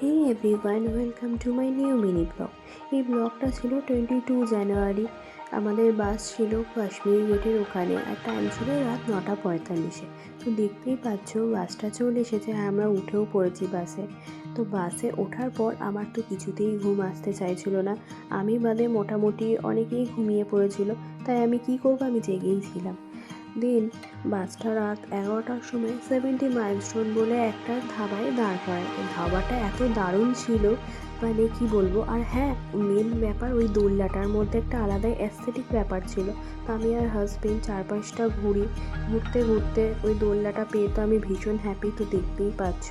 Hey everyone, welcome to my new mini vlog. এই ব্লগটা ছিল 22 জানুয়ারি। আমাদের বাস ছিল কাশ্মীরি গেটের ওখানে, আর টাইম ছিল রাত 9:45। তো দেখতেই পাচ্ছ বাসটা চলে এসেছে, আর আমরা উঠেও পড়েছি বাসে। তো বাসে ওঠার পর আমার তো কিছুতেই ঘুম আসতে চাইছিল না। আমি বাদে মোটামুটি অনেকেই ঘুমিয়ে পড়েছিল, তাই আমি কি করবো, আমি জেগেই ছিলাম। দেন বাসটা রাত 11টার সময় 70 মাইলস্টোন বলে একটা ধাবায় দাঁড় করায়। ওই ধাবাটা এত দারুণ ছিল, মানে কি বলবো। আর হ্যাঁ, মেন ব্যাপার ওই দোলনাটার মধ্যে একটা আলাদাই অ্যাস্থেটিক ব্যাপার ছিল। তো আমি আর হাজবেন্ড চারপাশটা ঘুরতে ঘুরতে ওই দোলনাটা পেয়ে তো আমি ভীষণ হ্যাপি। তো দেখতেই পাচ্ছ,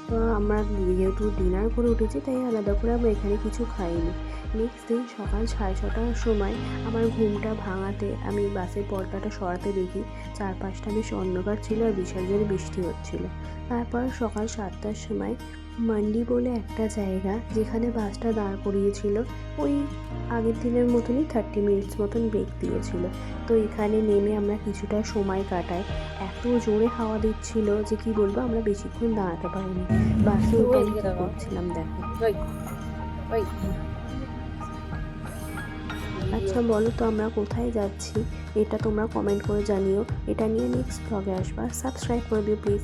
তো আমরা যেহেতু ডিনার করে উঠেছি, তাই আলাদা করে আমরা এখানে কিছু খাইনি। নেক্সট দিন সকাল 6:30টার সময় আমার ঘুমটা ভাঙাতে আমি বাসের পর্দাটা সরাতে দেখি চারপাশটা বেশ অন্ধকার ছিল, আর বিশাল জোরে বৃষ্টি হচ্ছিল। তারপর সকাল 7টার সময় মান্ডি বলে একটা জায়গা, যেখানে বাসটা দাঁড় করিয়েছিল, ওই আগের দিনের মতনই 30 মিনিটস মতন ব্রেক দিয়েছিল। তো এখানে নেমে আমরা কিছুটা সময় কাটাই। এত জোরে হাওয়া দিচ্ছিল যে কি বলবো, আমরা বেশিক্ষণ দাঁড়াতে পারিনি। বাসে উঠে আমি কি করছিলাম দেখো। আচ্ছা বলো তো, আমরা কোথায় যাচ্ছি এটা তোমরা কমেন্ট করে জানিও। এটা নিয়ে নেক্সট ব্লগে আসবা। সাবস্ক্রাইব করে দিও প্লিজ।